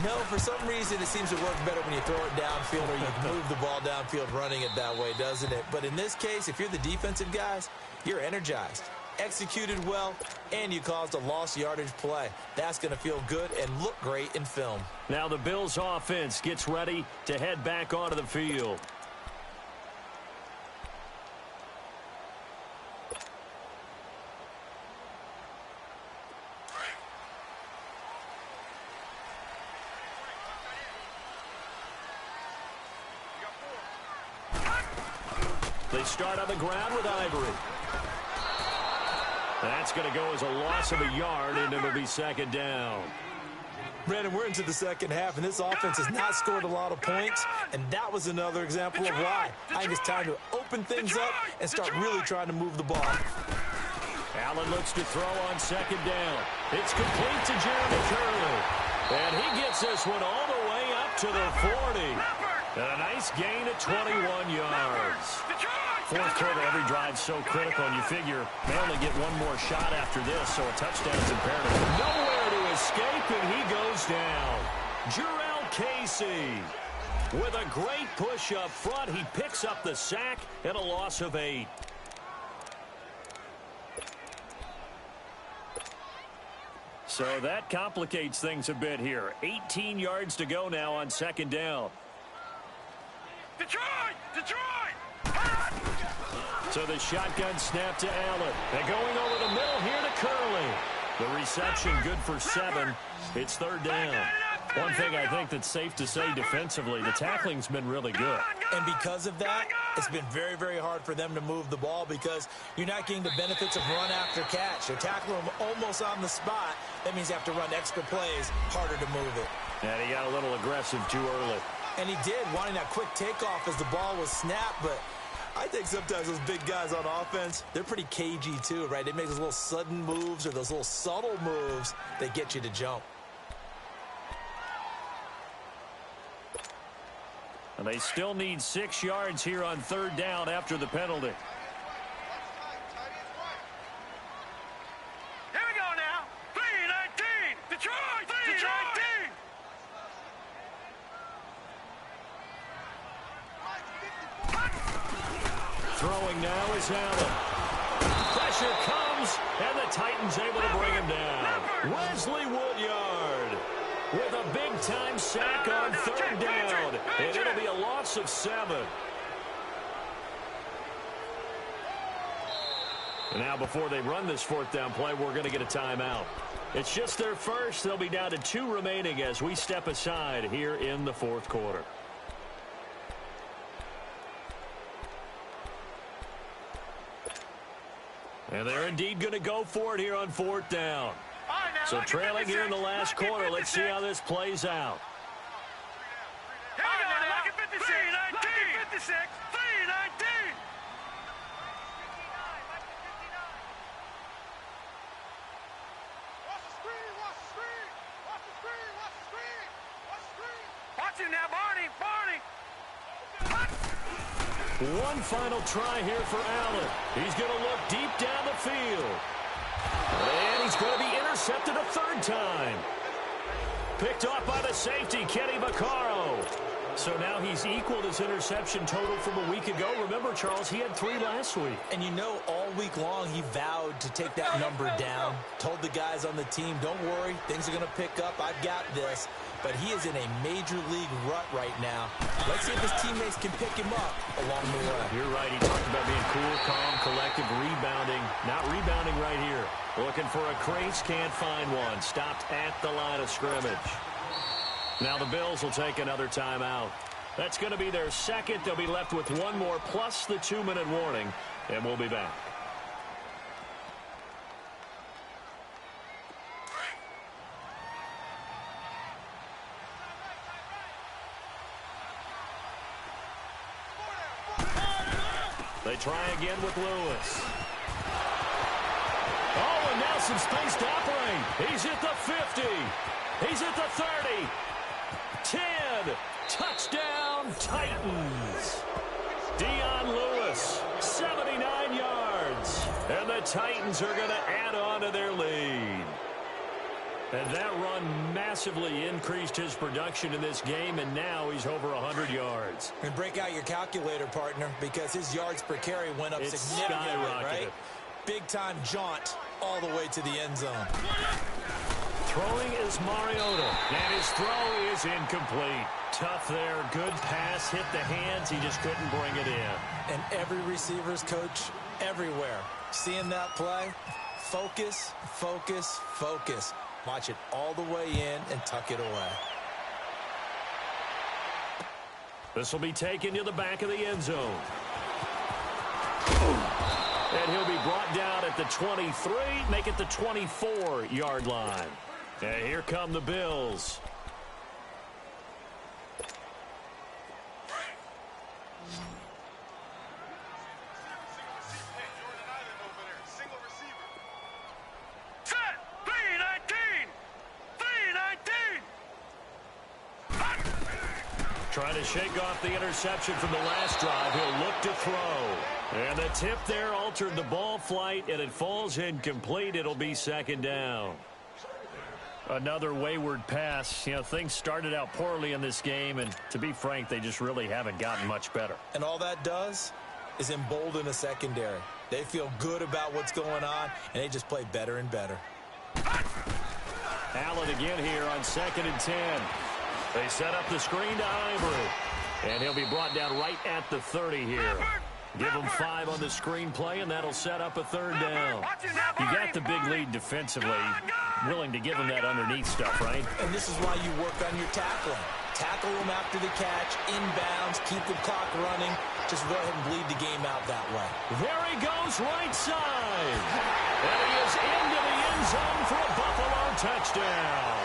No, for some reason it seems to work better when you throw it downfield or you move the ball downfield running it that way, doesn't it? But in this case, if you're the defensive guys, you're energized, executed well, and you caused a lost yardage play. That's going to feel good and look great in film. Now the Bills offense gets ready to head back onto the field. They start on the ground with Ivory. That's going to go as a loss of a yard, and it'll be 2nd down. Brandon, we're into the second half, and this offense has not scored a lot of points, and that was another example of why. I think it's time to open things up and start really trying to move the ball. Allen looks to throw on second down. It's complete to Jeremy Curley. And he gets this one all the way up to the 40. And a nice gain of 21 yards. Fourth quarter, every drive so critical, and you figure they only get one more shot after this, so a touchdown is imperative. Nowhere to escape, and he goes down. Jarrell Casey with a great push up front. He picks up the sack and a loss of 8. So that complicates things a bit here. 18 yards to go now on second down. Detroit! So the shotgun snap to Allen. And going over the middle here to Curley. The reception good for 7. It's third down. One thing I think that's safe to say defensively, the tackling's been really good. And because of that, it's been very, very hard for them to move the ball because you're not getting the benefits of run after catch. You're tackling them almost on the spot. That means you have to run extra plays, harder to move it. And he got a little aggressive too early. And he did, wanting that quick takeoff as the ball was snapped, but I think sometimes those big guys on offense, they're pretty cagey too, right? They make those little sudden moves or those little subtle moves that get you to jump. And they still need 6 yards here on third down after the penalty. Here we go now. 3-19. Detroit! 3-19. Throwing now is Allen. Pressure comes, and the Titans able to bring him down. Wesley Woodyard with a big-time sack on third down, and it'll be a loss of 7. And now before they run this fourth down play, we're going to get a timeout. It's just their first. They'll be down to 2 remaining as we step aside here in the fourth quarter. And they're indeed going to go for it here on fourth down. So trailing here in the last quarter. Let's see how this plays out. Here we go now. 3-19. 3-19. Watch him now, Barney. One final try here for Allen. He's going to look deep down the field. And he's going to be intercepted a third time. Picked off by the safety, Kenny Vaccaro. So now he's equaled his interception total from a week ago. Remember, Charles, he had 3 last week. And you know, all week long, he vowed to take that number down. Told the guys on the team, don't worry, things are going to pick up. I've got this. But he is in a major league rut right now. Let's see if his teammates can pick him up along the way. You're right. He talked about being cool, calm, collective, rebounding. Not rebounding right here. Looking for a crease, can't find one. Stopped at the line of scrimmage. Now the Bills will take another timeout. That's going to be their second. They'll be left with 1 more plus the 2-minute warning, and we'll be back. They try again with Lewis. Oh, and now some space to operate. He's at the 50. He's at the 30. 10. Touchdown, Titans. Dion Lewis, 79 yards. And the Titans are going to add on to their lead. And that run massively increased his production in this game, and now he's over 100 yards. And break out your calculator, partner, because his yards per carry went up significantly, right? Big-time jaunt all the way to the end zone. Throwing is Mariota, and his throw is incomplete. Tough there, good pass, hit the hands, he just couldn't bring it in. And every receiver's coach everywhere, seeing that play, focus, focus, focus. Watch it all the way in and tuck it away. This will be taken to the back of the end zone. And he'll be brought down at the 23, make it the 24-yard line. And here come the Bills. Set! 319! 319! Trying to shake off the interception from the last drive. He'll look to throw. And the tip there altered the ball flight, and it falls incomplete. It'll be second down. Another wayward pass. You know, things started out poorly in this game, and to be frank, they just really haven't gotten much better. And all that does is embolden a secondary. They feel good about what's going on, and they just play better and better. Allen again here on 2nd and 10. They set up the screen to Ivory. And he'll be brought down right at the 30 here. Give him 5 on the screenplay, and that'll set up a third down. You got the big lead defensively. Willing to give him that underneath stuff, right? And this is why you work on your tackling. Tackle them after the catch, inbounds, keep the clock running. Just go ahead and bleed the game out that way. There he goes, right side. And he is into the end zone for a Buffalo touchdown.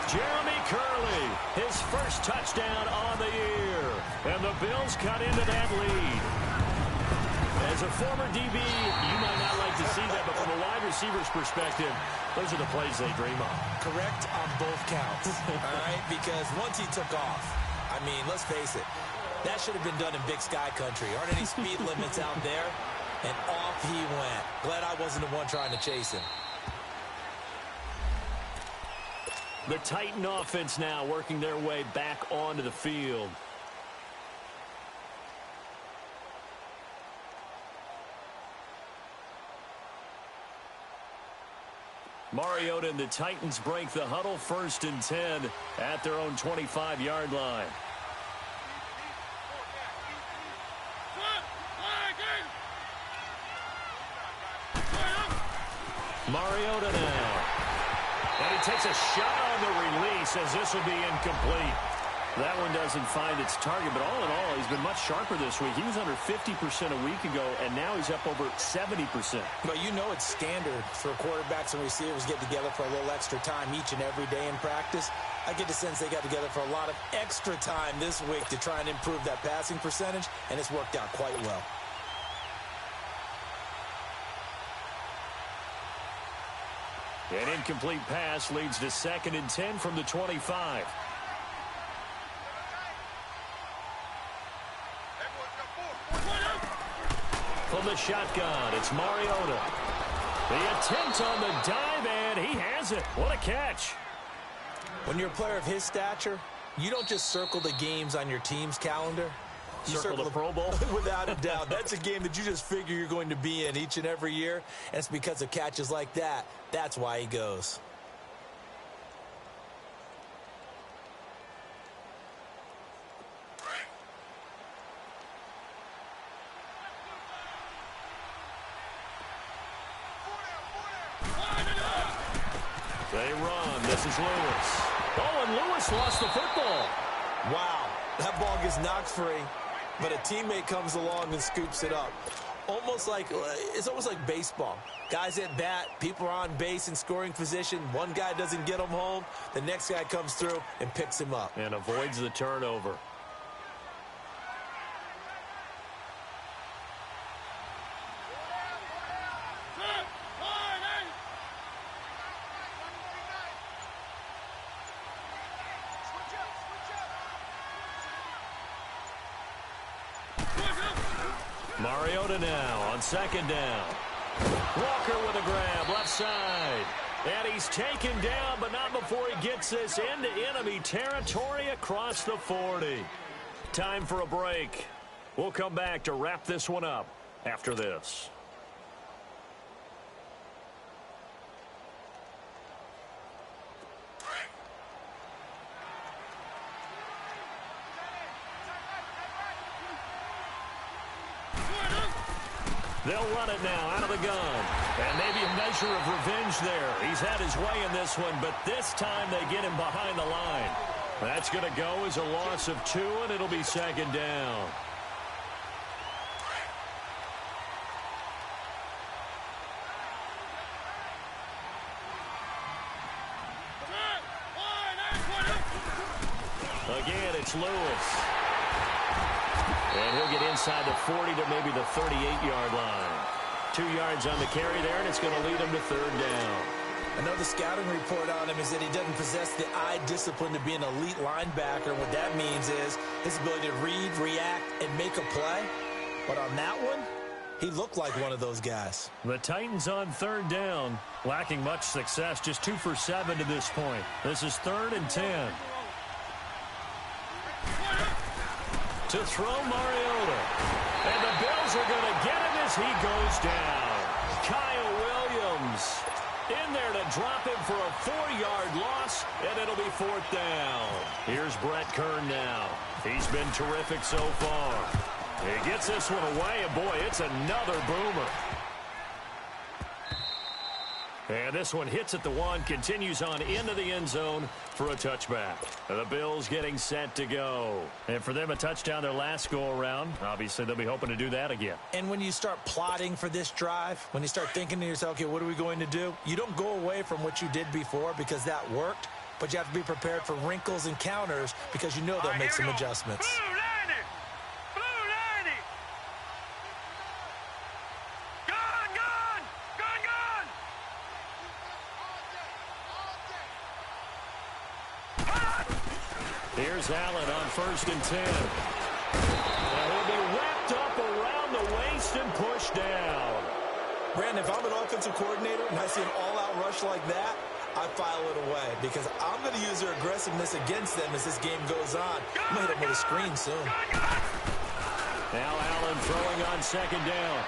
Jeremy Curley, his first touchdown on the year. And the Bills cut into that lead. As a former DB, you might not like to see that, but from a wide receiver's perspective, those are the plays they dream of. Correct on both counts, all right? Because once he took off, I mean, let's face it, that should have been done in Big Sky country. Aren't any speed limits out there? And off he went. Glad I wasn't the one trying to chase him. The Titan offense now working their way back onto the field. Mariota and the Titans break the huddle, 1st and 10 at their own 25-yard line. Mariota now. And he takes a shot on the release as this will be incomplete. That one doesn't find its target, but all in all, he's been much sharper this week. He was under 50% a week ago, and now he's up over 70%. But you know it's standard for quarterbacks and receivers get together for a little extra time each and every day in practice. I get the sense they got together for a lot of extra time this week to try and improve that passing percentage, and it's worked out quite well. An incomplete pass leads to 2nd and 10 from the 25. From the shotgun, it's Mariota. The attempt on the dive, and he has it. What a catch. When you're a player of his stature, you don't just circle the games on your team's calendar. You circle the Pro Bowl? Without a doubt. That's a game that you just figure you're going to be in each and every year. And it's because of catches like that. That's why he goes. They run. This is Lewis. Oh, and Lewis lost the football. Wow. That ball gets knocked free, but a teammate comes along and scoops it up. It's almost like baseball. Guys at bat, people are on base in scoring position. One guy doesn't get him home. The next guy comes through and picks him up. And avoids the turnover. Mariota now on 2nd down. Walker with a grab, left side. And he's taken down, but not before he gets this into enemy territory across the 40. Time for a break. We'll come back to wrap this one up after this. They'll run it now out of the gun. And maybe a measure of revenge there. He's had his way in this one, but this time they get him behind the line. That's going to go as a loss of 2, and it'll be 2nd down. Again, it's Lewis. And he'll get inside the 40 to maybe the 38-yard line. 2 yards on the carry there, and it's going to lead him to third down. I know the scouting report on him is that he doesn't possess the eye discipline to be an elite linebacker. What that means is his ability to read, react, and make a play. But on that one, he looked like one of those guys. The Titans on third down, lacking much success, just 2 for 7 to this point. This is 3rd and 10. To throw Mariota. And the Bills are going to get him as he goes down. Kyle Williams in there to drop him for a 4-yard loss, and it'll be 4th down. Here's Brett Kern now. He's been terrific so far. He gets this one away, and boy, it's another boomer. And this one hits at the 1, continues on into the end zone for a touchback. The Bills getting set to go. And for them, a touchdown their last go-around. Obviously, they'll be hoping to do that again. And when you start plotting for this drive, when you start thinking to yourself, okay, what are we going to do? You don't go away from what you did before because that worked, but you have to be prepared for wrinkles and counters because you know they'll make some adjustments. Here's Allen on 1st and 10. And he'll be wrapped up around the waist and pushed down. Brandon, if I'm an offensive coordinator and I see an all-out rush like that, I file it away because I'm going to use their aggressiveness against them as this game goes on. I'm going to hit them with a screen soon. Now Allen throwing on 2nd down.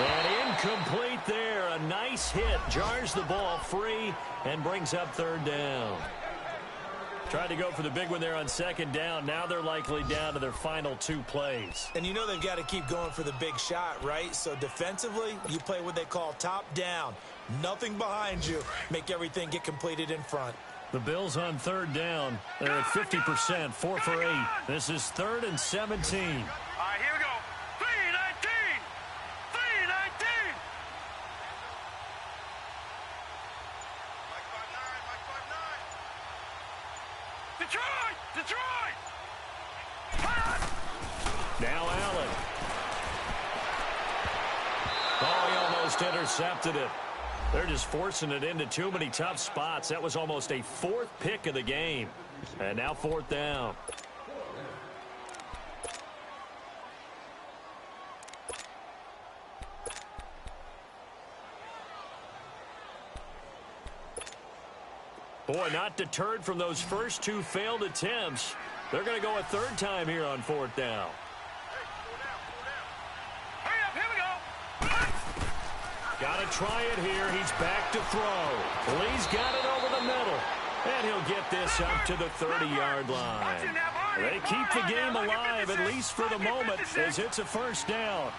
And incomplete there. A nice hit. Jars the ball free and brings up 3rd down. Tried to go for the big one there on 2nd down. Now they're likely down to their final 2 plays. And you know they've got to keep going for the big shot, right? So defensively, you play what they call top down. Nothing behind you. Make everything get completed in front. The Bills on 3rd down. They're at 50%, 4 for 8. This is 3rd and 17. All right, here we go. 3-19. 3-19. Detroit! Detroit! Now Allen. Oh, he almost intercepted it. They're just forcing it into too many tough spots. That was almost a 4th pick of the game. And now 4th down. Boy, not deterred from those first 2 failed attempts. They're going to go a 3rd time here on 4th down. Hurry up, here we go. Got to try it here. He's back to throw. Lee's got it over the middle. And he'll get this up to the 30-yard line. They keep the game alive, at least for the moment, as it's a 1st down.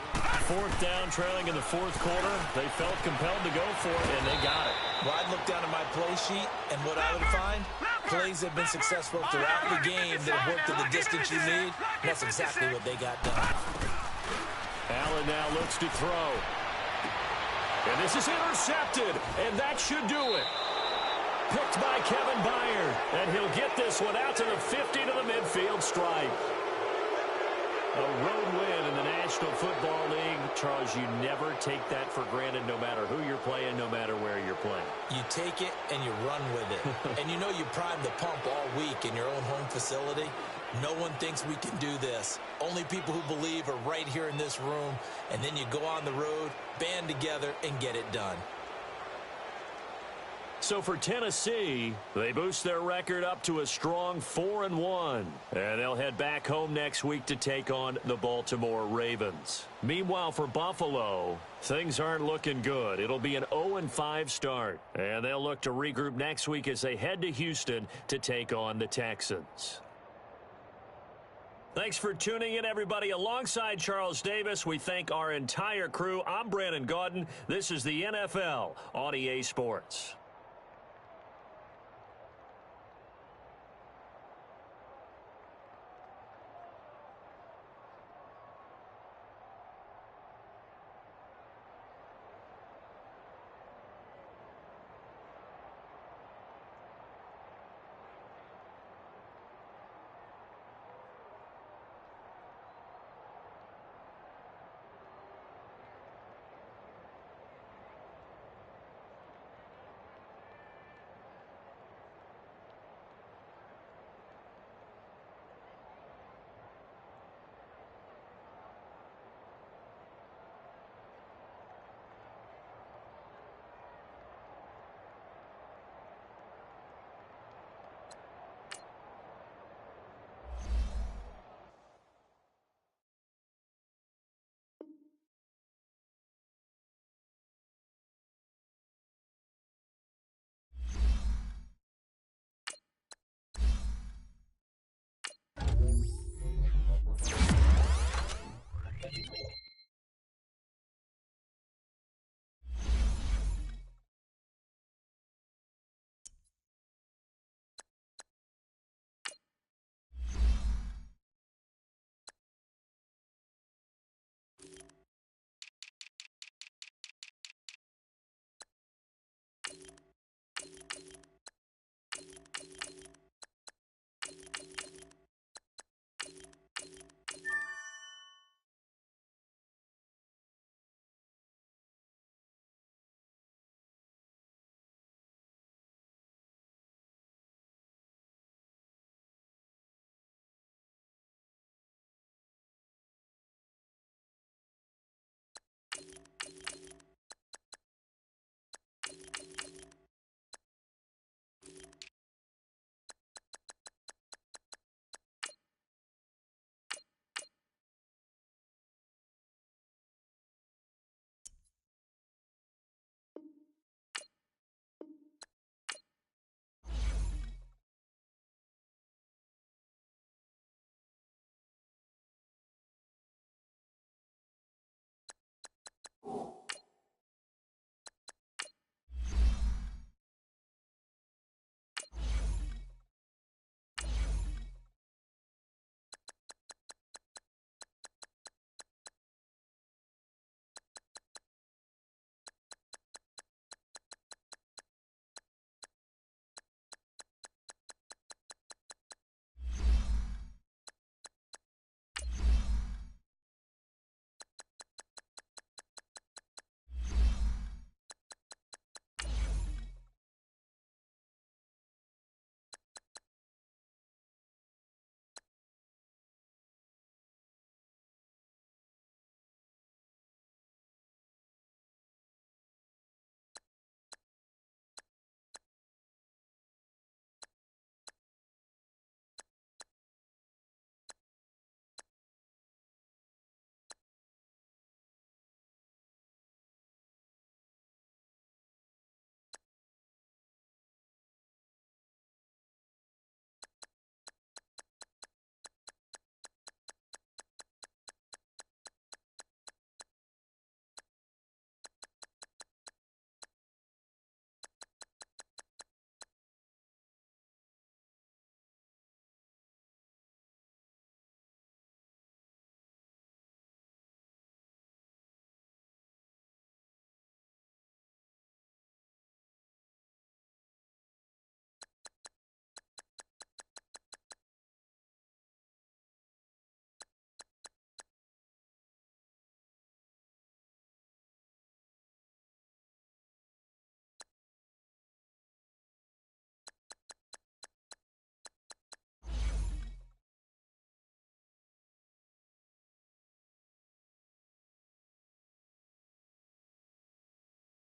4th down, trailing in the 4th quarter. They felt compelled to go for it, and they got it. Well, I'd look down at my play sheet, and what I would find, plays have been successful throughout the game that have worked to the distance you need. And that's exactly what they got done. Allen now looks to throw. And this is intercepted, and that should do it. Picked by Kevin Byard, and he'll get this one out to the 50 to the midfield stripe. A road win in the National Football League. Charles, you never take that for granted no matter who you're playing, no matter where you're playing. You take it and you run with it. And you know you prime the pump all week in your own home facility. No one thinks we can do this. Only people who believe are right here in this room. And then you go on the road, band together, and get it done. So for Tennessee, they boost their record up to a strong 4-1. And they'll head back home next week to take on the Baltimore Ravens. Meanwhile, for Buffalo, things aren't looking good. It'll be an 0-5 start. And they'll look to regroup next week as they head to Houston to take on the Texans. Thanks for tuning in, everybody. Alongside Charles Davis, we thank our entire crew. I'm Brandon Gaudin. This is the NFL on EA Sports.